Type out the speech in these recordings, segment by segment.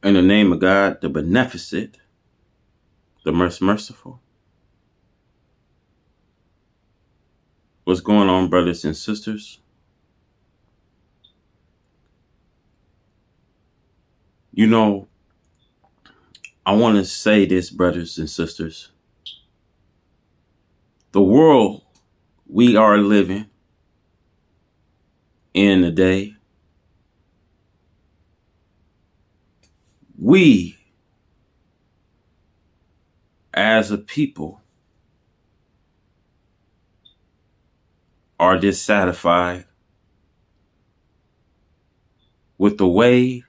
In the name of God, the beneficent, the most merciful. What's going on, brothers and sisters? You know, I want to say this, brothers and sisters. The world we are living in today, we as a people are dissatisfied with the way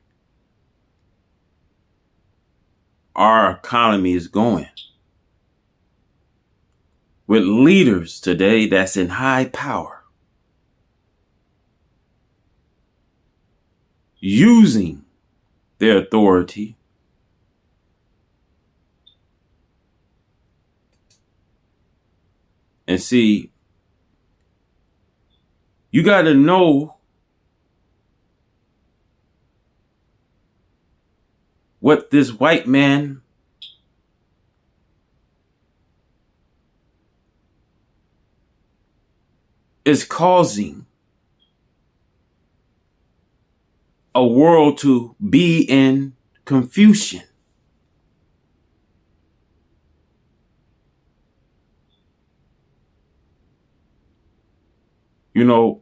our economy is going. With leaders today that's in high power, using their authority and see, you got to know what this white man is causing a world to be in confusion. You know,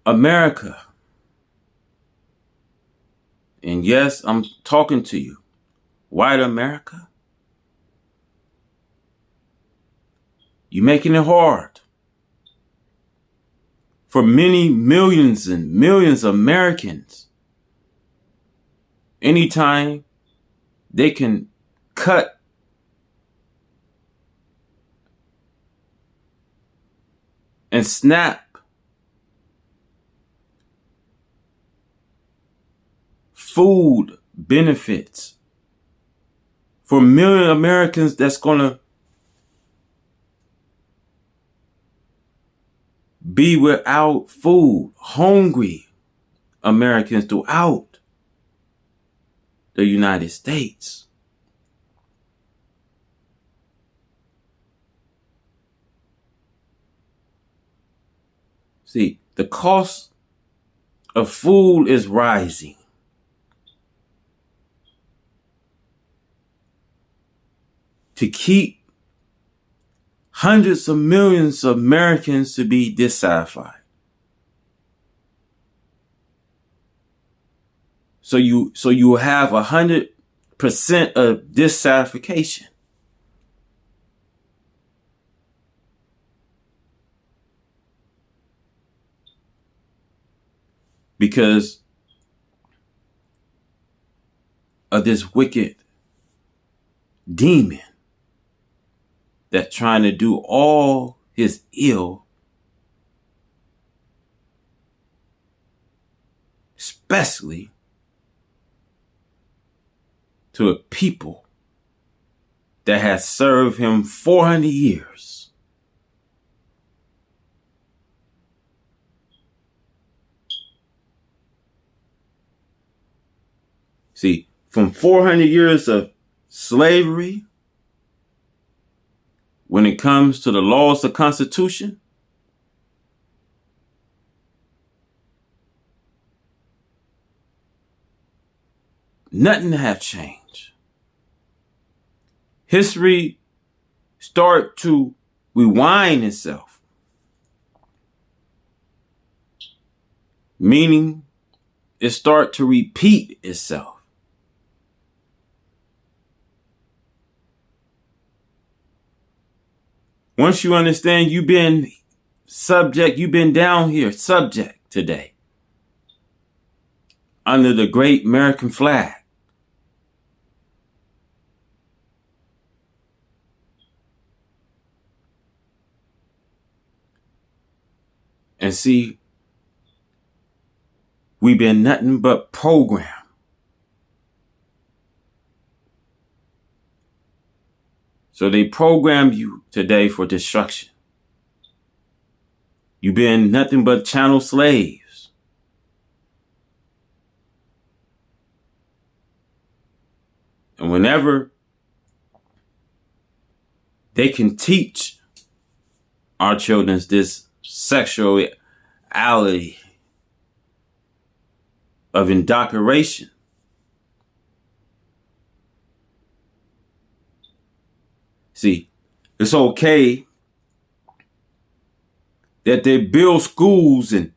America, and yes, I'm talking to you, white America, you're making it hard for many millions and millions of Americans. Anytime they can cut and snap food benefits for a million Americans that's going to be without food, hungry Americans throughout the United States. See, the cost of food is rising. To keep hundreds of millions of Americans to be dissatisfied. So you have 100% of dissatisfaction. Because of this wicked demon that's trying to do all his ill, especially to a people that has served him 400 years. See, from 400 years of slavery, when it comes to the laws of the Constitution, nothing have changed. History start to rewind itself, meaning it start to repeat itself. Once you understand you've been down here subject today under the great American flag. And see, we've been nothing but programmed. So they program you today for destruction. You've been nothing but channel slaves. And whenever they can teach our children this sexuality of indoctrination, see, it's okay that they build schools and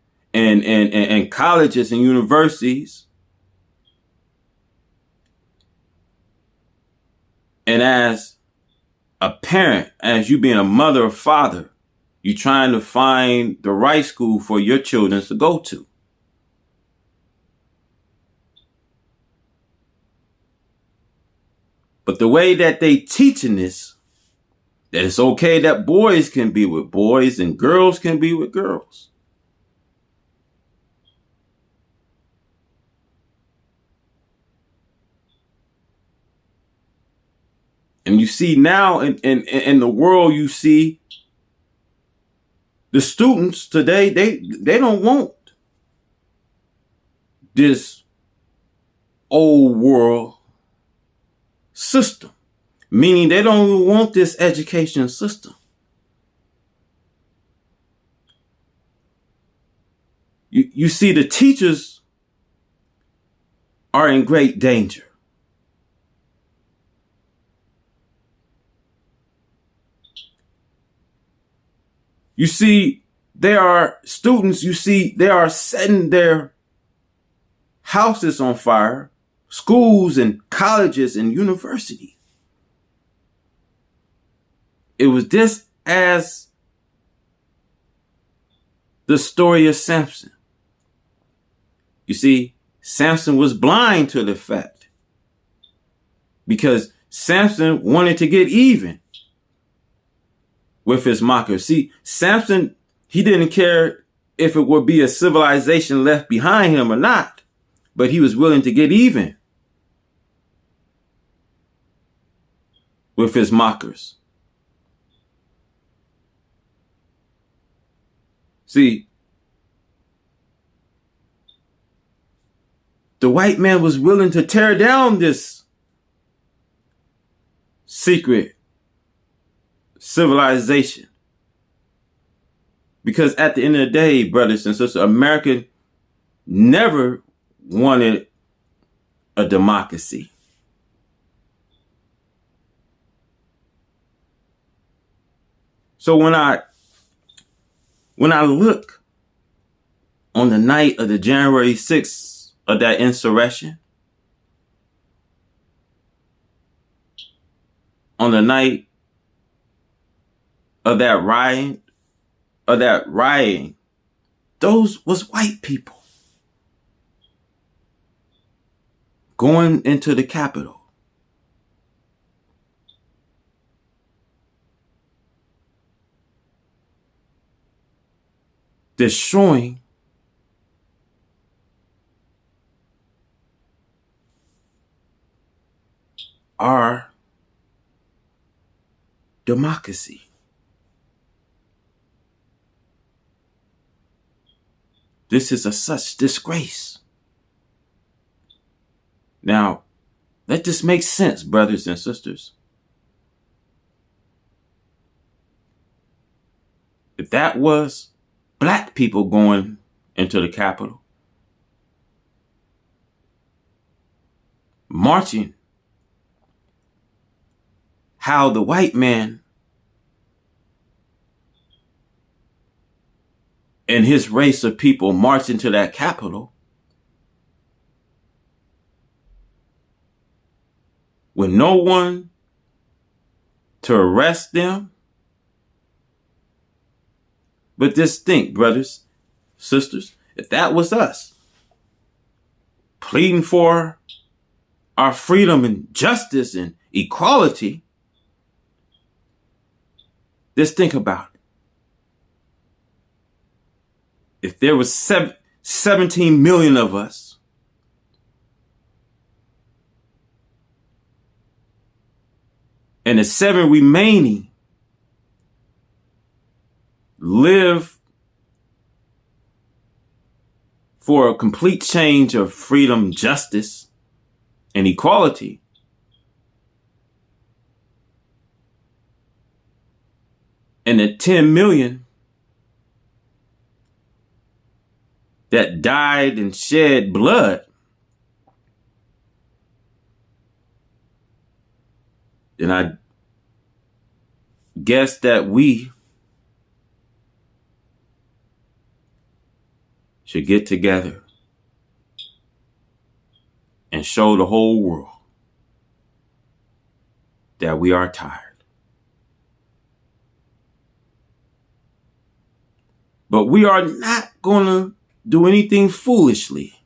colleges and universities. And as a parent, as you being a mother or father, you're trying to find the right school for your children to go to. But the way that they teaching this, that it's okay that boys can be with boys and girls can be with girls. And you see now in the world, you see the students today, they don't want this old world system. Meaning they don't want this education system. You see, the teachers are in great danger. You see, there are students, you see, they are setting their houses on fire, schools and colleges and universities. It was just as the story of Samson. You see, Samson was blind to the fact because Samson wanted to get even with his mockers. See, Samson, he didn't care if it would be a civilization left behind him or not, but he was willing to get even with his mockers. See, the white man was willing to tear down this secret civilization. Because at the end of the day, brothers and sisters, America never wanted a democracy. So when I look on the night of the January 6th of that insurrection, on the night of that rioting, those was white people going into the Capitol. Destroying our democracy. This is such disgrace. Now, let this make sense, brothers and sisters. If that was black people going into the Capitol, marching, how the white man and his race of people march into that Capitol, with no one to arrest them. But just think, brothers, sisters, if that was us pleading for our freedom and justice and equality, just think about it. If there was 17 million of us, and the 7 remaining live for a complete change of freedom, justice, and equality, and the 10 million that died and shed blood, then I guess that we should get together and show the whole world that we are tired. But we are not going to do anything foolishly,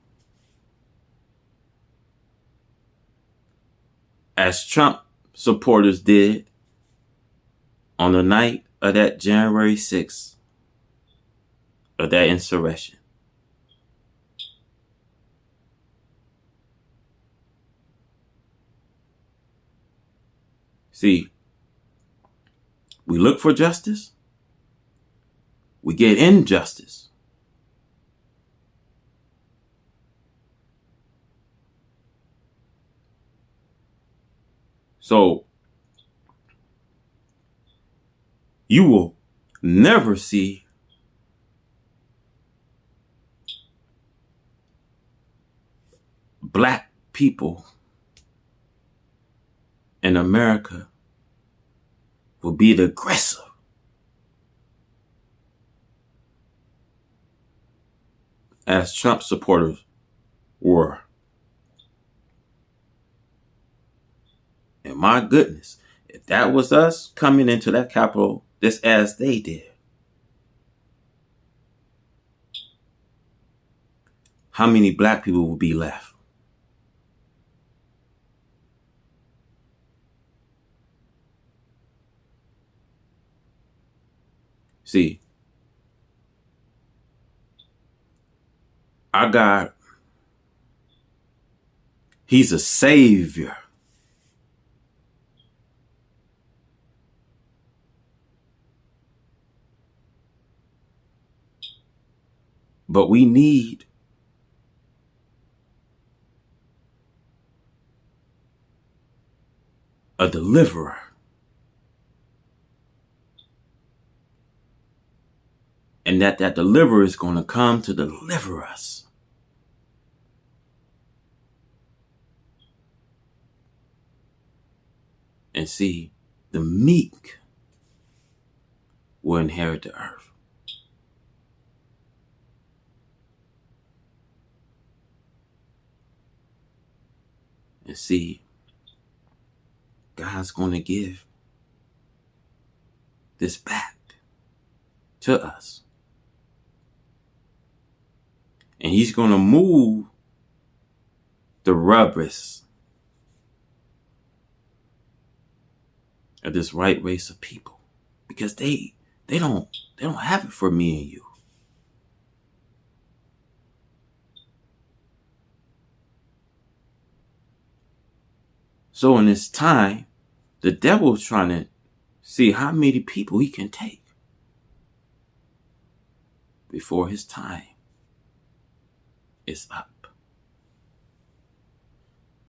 as Trump supporters did on the night of that January 6th, of that insurrection. See, we look for justice, we get injustice. So you will never see black people in America will be the aggressor. As Trump supporters were. And my goodness, if that was us coming into that Capitol just as they did, how many black people would be left? See, our God, He's a savior. But we need a deliverer. And that deliverer is going to come to deliver us. And see, the meek will inherit the earth. And see, God's going to give this back to us. And He's going to move the rubbish of this right race of people, because they don't have it for me and you. So in this time, the devil's trying to see how many people he can take before his time is up.